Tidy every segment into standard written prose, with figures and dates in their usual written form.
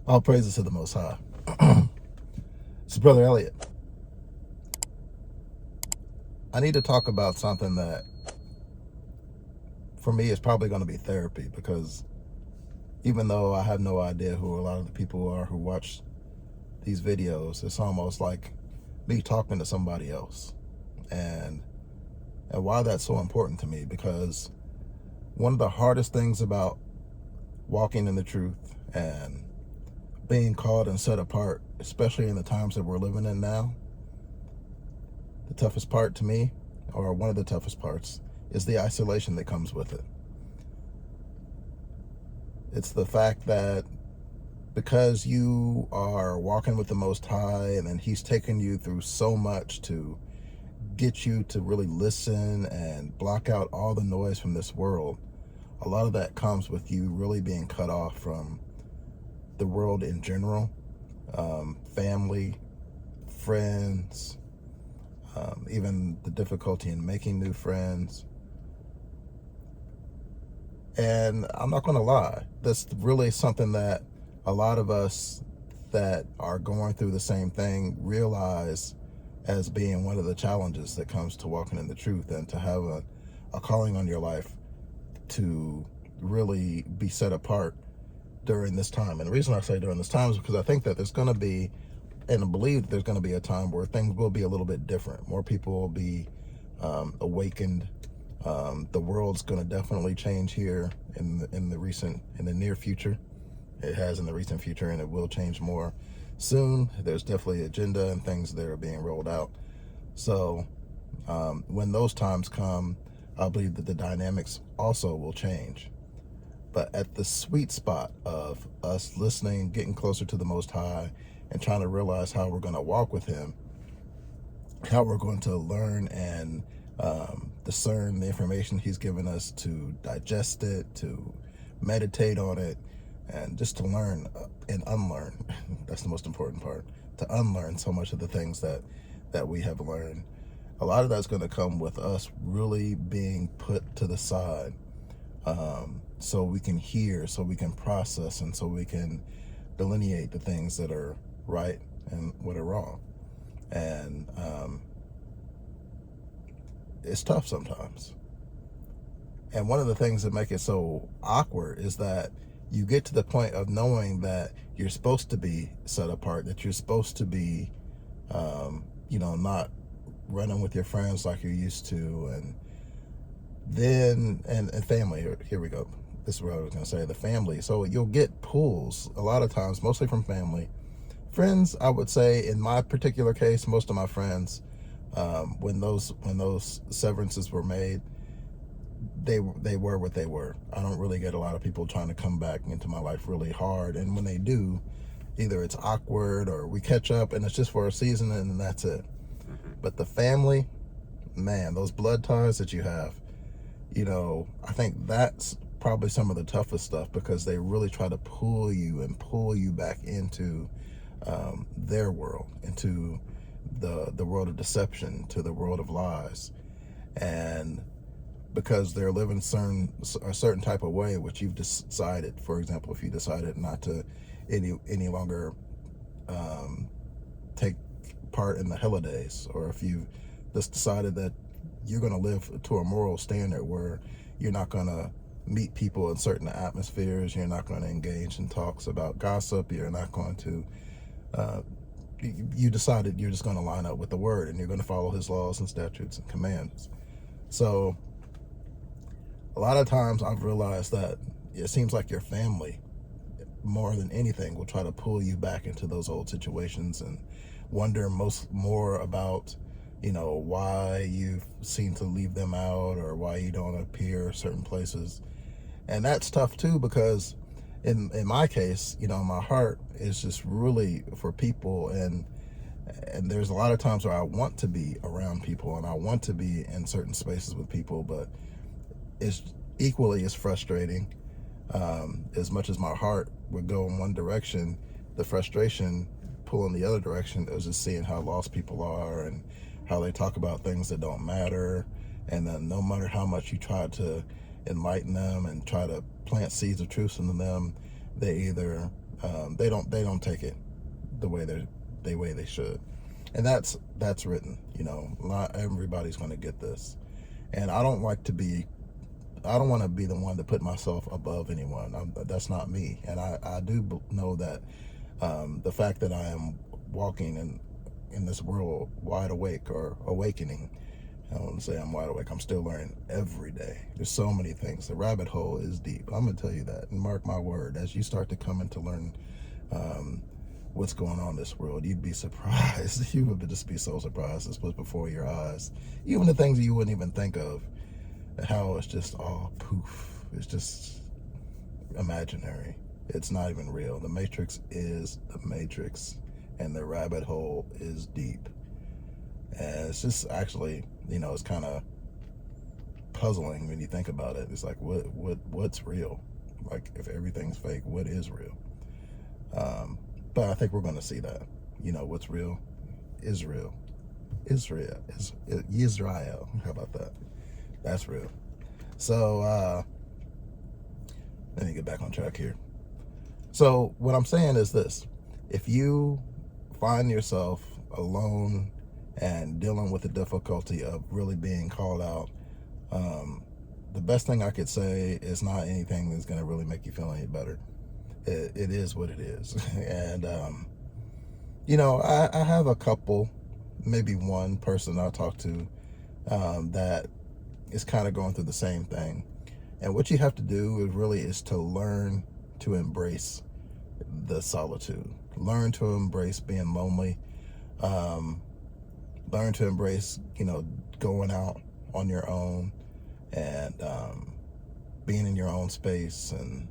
All praises to the Most High. So, Brother Elliot, I need to talk about something that, for me, is probably going to be therapy, because even though I have no idea who a lot of the people are who watch these videos, it's almost like me talking to somebody else. And why that's so important to me, because one of the hardest things about walking in the truth and being called and set apart, especially in the times that we're living in now, the toughest part to me, or one of the toughest parts, is the isolation that comes with it. It's the fact that because you are walking with the Most High, and then He's taken you through so much to get you to really listen and block out all the noise from this world, a lot of that comes with you really being cut off from the world in general, family, friends, even the difficulty in making new friends. And I'm not going to lie, that's really something that a lot of us that are going through the same thing realize as being one of the challenges that comes to walking in the truth, and to have a calling on your life to really be set apart during this time. And the reason I say during this time is because I think that there's going to be, and I believe that there's going to be a time where things will be a little bit different. More people will be awakened. The world's going to definitely change here in the near future. It has in the recent future, and it will change more soon. There's definitely agenda and things that are being rolled out. So when those times come, I believe that the dynamics also will change. But at the sweet spot of us listening, getting closer to the Most High, and trying to realize how we're going to walk with Him, how we're going to learn and discern the information He's given us, to digest it, to meditate on it, and just to learn and unlearn. That's the most important part, to unlearn so much of the things that we have learned. A lot of that's going to come with us really being put to the side, so we can hear, so we can process, and so we can delineate the things that are right and what are wrong. And it's tough sometimes. And one of the things that make it so awkward is that you get to the point of knowing that you're supposed to be set apart, that you're supposed to be, not running with your friends like you're used to, and then, and family, here we go. This is what I was going to say, the family. So you'll get pulls a lot of times, mostly from family. Friends, I would say, in my particular case, most of my friends, when those severances were made, they were what they were. I don't really get a lot of people trying to come back into my life really hard, and when they do, either it's awkward or we catch up and it's just for a season and that's it. But the family, man, those blood ties that you have, I think that's probably some of the toughest stuff, because they really try to pull you back into their world, into the world of deception, to the world of lies. And because they're living a certain type of way, which you've decided, for example, if you decided not to any longer take part in the holidays, or if you just decided that you're going to live to a moral standard where you're not going to meet people in certain atmospheres, you're not going to engage in talks about gossip, you're not going to you decided you're just going to line up with the Word, and you're going to follow His laws and statutes and commands. So a lot of times I've realized that it seems like your family, more than anything, will try to pull you back into those old situations, and wonder more about why you seem to leave them out, or why you don't appear certain places. And that's tough too, because in my case, my heart is just really for people, and there's a lot of times where I want to be around people, and I want to be in certain spaces with people, but it's equally as frustrating. As much as my heart would go in one direction, the frustration pulling the other direction is just seeing how lost people are, and how they talk about things that don't matter, and then no matter how much you try to enlighten them and try to plant seeds of truth into them, they either They don't take it the way they should, and that's written. Not everybody's going to get this, and I don't want to be the one to put myself above anyone. That's not me, and I do know that the fact that I am walking in this world wide awake or awakening. I don't want to say I'm wide awake. I'm still learning every day. There's so many things. The rabbit hole is deep. I'm going to tell you that. And mark my word, as you start to come into learn what's going on in this world, you'd be surprised. You would just be so surprised. It's what's before your eyes. Even the things that you wouldn't even think of. How it's just all poof. It's just imaginary. It's not even real. The Matrix is the Matrix. And the rabbit hole is deep. And it's just actually, it's kind of puzzling when you think about it. It's like, what's real? Like, if everything's fake, what is real? But I think we're going to see that. What's real is real. Israel. How about that? That's real. So, let me get back on track here. So, what I'm saying is this. If you find yourself alone and dealing with the difficulty of really being called out, the best thing I could say is not anything that's going to really make you feel any better. It is what it is. And, I have a couple, maybe one person I talk to that is kind of going through the same thing. And what you have to do is to learn to embrace the solitude. Learn to embrace being lonely. Learn to embrace, going out on your own and being in your own space. And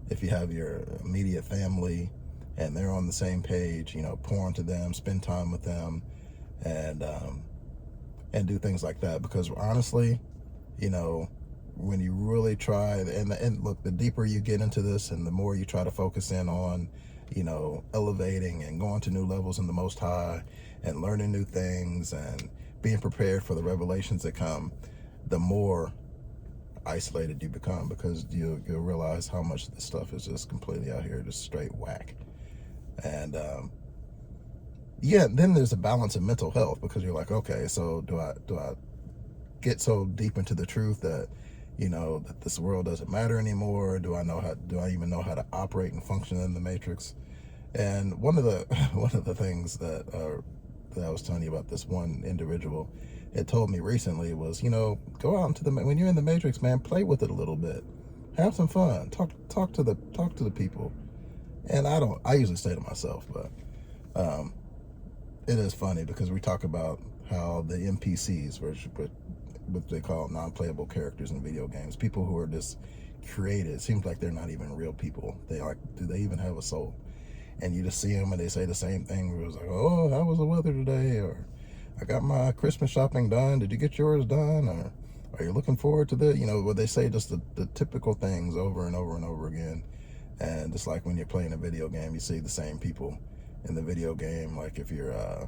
if you have your immediate family and they're on the same page, pour into them, spend time with them, and do things like that. Because honestly, when you really try, and look, the deeper you get into this and the more you try to focus in on, elevating and going to new levels in the Most High and learning new things and being prepared for the revelations that come, the more isolated you become, because you'll realize how much of this stuff is just completely out here, just straight whack. And then there's a balance in mental health, because you're like, okay, so do I get so deep into the truth that that this world doesn't matter anymore? Do I even know how to operate and function in the Matrix? And one of the things that I was telling you about, this one individual, it told me recently was, go out when you're in the Matrix, man, play with it a little bit, have some fun, talk to the people. And I usually stay to myself, but it is funny because we talk about how the NPCs, what they call non-playable characters in video games, people who are just created, it seems like they're not even real people. Do they even have a soul? And you just see them and they say the same thing. It was like, oh, how was the weather today? Or I got my Christmas shopping done. Did you get yours done? Or are you looking forward to the, what they say, just the typical things over and over and over again. And just like when you're playing a video game, you see the same people in the video game. Like if you're, I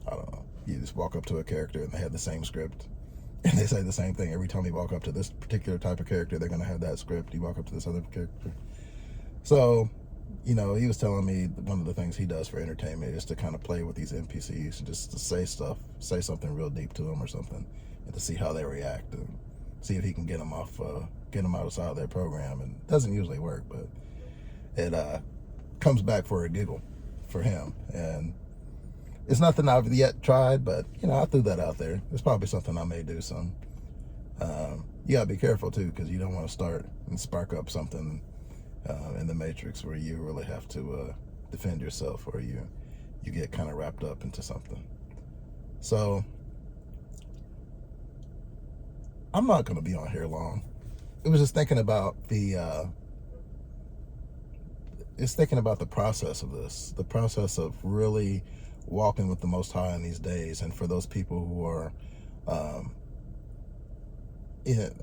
don't know, you just walk up to a character and they have the same script. And they say the same thing. Every time you walk up to this particular type of character, they're going to have that script. You walk up to this other character. So, he was telling me one of the things he does for entertainment is to kind of play with these NPCs and just to say something real deep to them or something, and to see how they react and see if he can get them outside of their program. And it doesn't usually work, but it comes back for a giggle for him. And it's nothing I've yet tried, but I threw that out there. It's probably something I may do some. You gotta be careful too, because you don't want to start and spark up something in the Matrix where you really have to defend yourself, or you get kind of wrapped up into something. So I'm not going to be on here long. It was just thinking about the process of this, the process of really walking with the Most High in these days. And for those people who are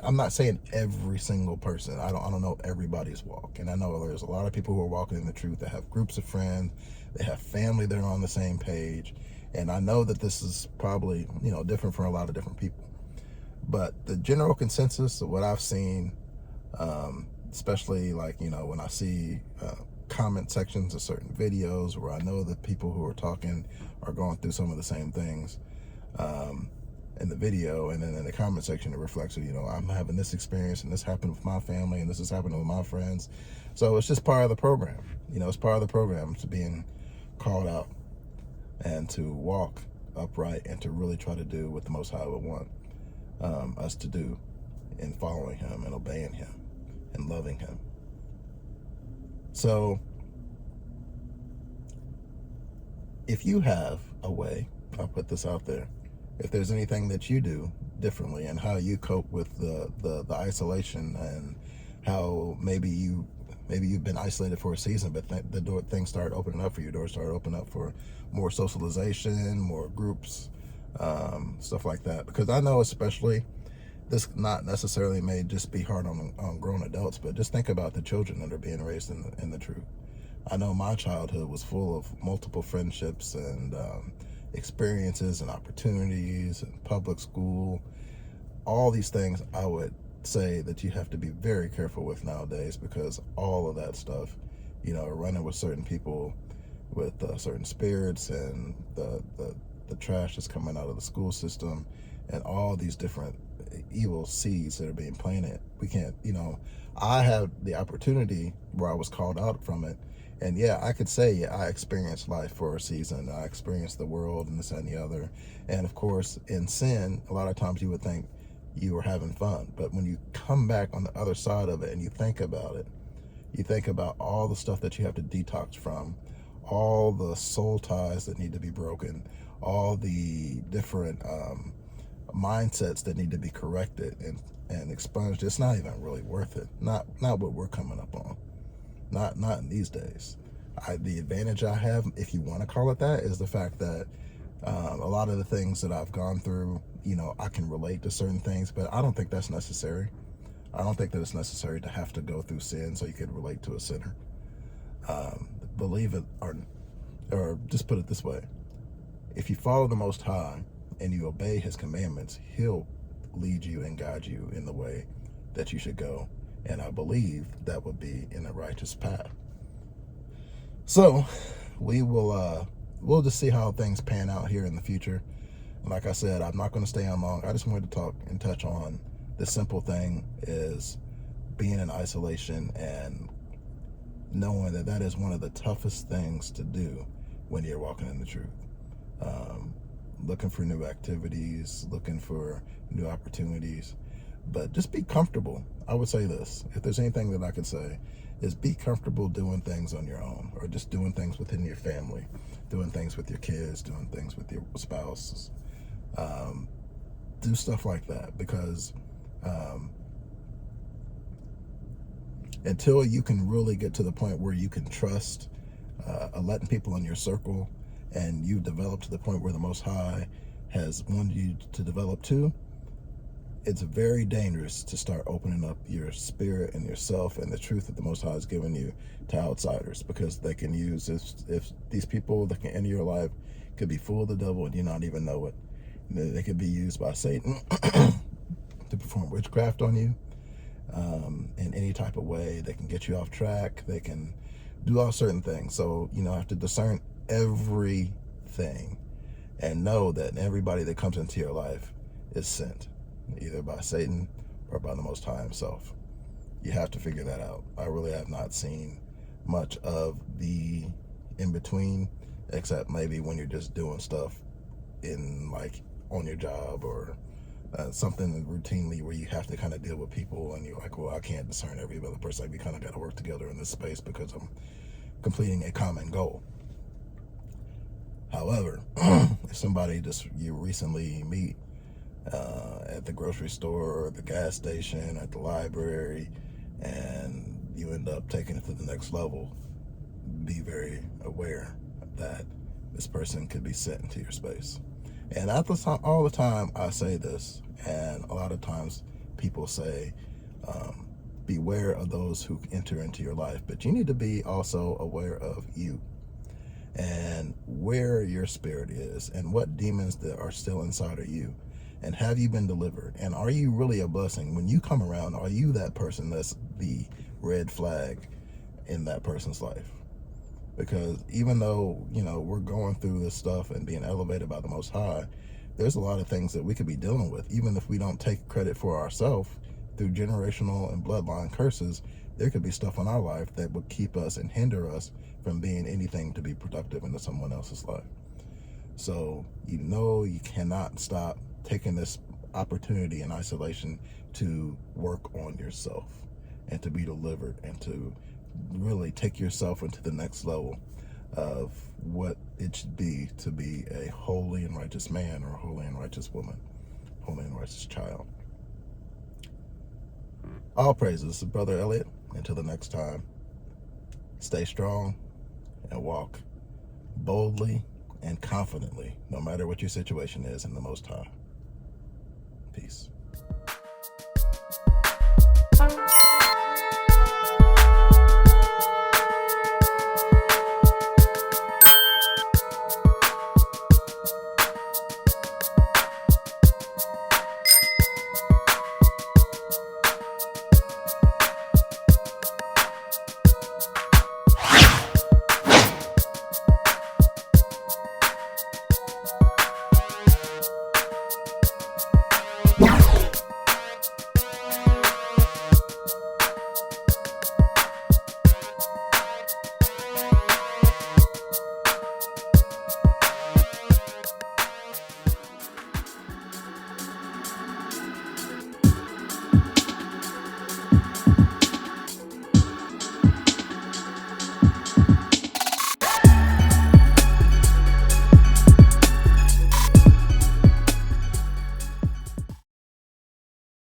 I'm not saying every single person. I don't know everybody's walk. And I know there's a lot of people who are walking in the truth that have groups of friends, they have family that are on the same page. And I know that this is probably, different for a lot of different people. But the general consensus of what I've seen, especially like, when I see comment sections of certain videos where I know that people who are talking are going through some of the same things in the video, and then in the comment section it reflects, I'm having this experience and this happened with my family and this is happening with my friends. So it's just part of the program. It's part of the program to being called out and to walk upright and to really try to do what the Most High would want us to do in following him and obeying him and loving him. So if you have a way, I'll put this out there, if there's anything that you do differently and how you cope with the isolation, and how maybe you've been isolated for a season, but things start opening up for you, doors start opening up for more socialization, more groups, stuff like that. Because I know, especially, this not necessarily may just be hard on grown adults, but just think about the children that are being raised in the truth. I know my childhood was full of multiple friendships and experiences and opportunities and public school. All these things I would say that you have to be very careful with nowadays, because all of that stuff, running with certain people with certain spirits, and the trash that's coming out of the school system, and all these different evil seeds that are being planted. We can't, I had the opportunity where I was called out from it. And yeah, I could say I experienced life for a season. I experienced the world and this and the other. And of course, in sin, a lot of times you would think you were having fun. But when you come back on the other side of it and you think about it, you think about all the stuff that you have to detox from, all the soul ties that need to be broken, all the different mindsets that need to be corrected and expunged. It's not even really worth it. Not what we're coming up on. Not in these days. The advantage I have, if you want to call it that, is the fact that a lot of the things that I've gone through, I can relate to certain things, but I don't think that's necessary. I don't think that it's necessary to have to go through sin so you could relate to a sinner. Believe it, or just put it this way: if you follow the Most High and you obey his commandments, he'll lead you and guide you in the way that you should go. And I believe that would be in a righteous path. So we'll just see how things pan out here in the future. Like I said, I'm not going to stay on long. I just wanted to talk and touch on the simple thing is being in isolation and knowing that is one of the toughest things to do when you're walking in the truth. Looking for new activities, looking for new opportunities, but just be comfortable. I would say this, if there's anything that I could say, is be comfortable doing things on your own, or just doing things within your family, doing things with your kids, doing things with your spouses. Do stuff like that, because until you can really get to the point where you can trust letting people in your circle, and you develop to the point where the Most High has wanted you to develop to, it's very dangerous to start opening up your spirit and yourself and the truth that the Most High has given you to outsiders, because they can use, if these people that can enter your life could be full of the devil and you not even know it. They could be used by Satan to perform witchcraft on you in any type of way. They can get you off track. They can do all certain things. So, have to discern everything and know that everybody that comes into your life is sent, either by Satan or by the Most High himself. You have to figure that out. I really have not seen much of the in-between, except maybe when you're just doing stuff in, like, on your job, or something routinely where you have to kind of deal with people and you're like, well, I can't discern every other person. Like, we kind of got to work together in this space because I'm completing a common goal. However, if somebody just you recently meet at the grocery store or the gas station, at the library, and you end up taking it to the next level, be very aware that this person could be sent into your space. And all the time I say this, and a lot of times people say, beware of those who enter into your life, but you need to be also aware of you and where your spirit is and what demons that are still inside of you. And have you been delivered? And are you really a blessing? When you come around, are you that person that's the red flag in that person's life. Because even though, we're going through this stuff and being elevated by the Most High, there's a lot of things that we could be dealing with. Even if we don't take credit for ourselves through generational and bloodline curses, there could be stuff in our life that would keep us and hinder us from being anything to be productive into someone else's life. So, you cannot stop taking this opportunity in isolation to work on yourself and to be delivered and to really take yourself into the next level of what it should be to be a holy and righteous man or a holy and righteous woman, holy and righteous child. All praises, Brother Elliot. Until the next time, stay strong and walk boldly and confidently, no matter what your situation is, in the Most High. Peace.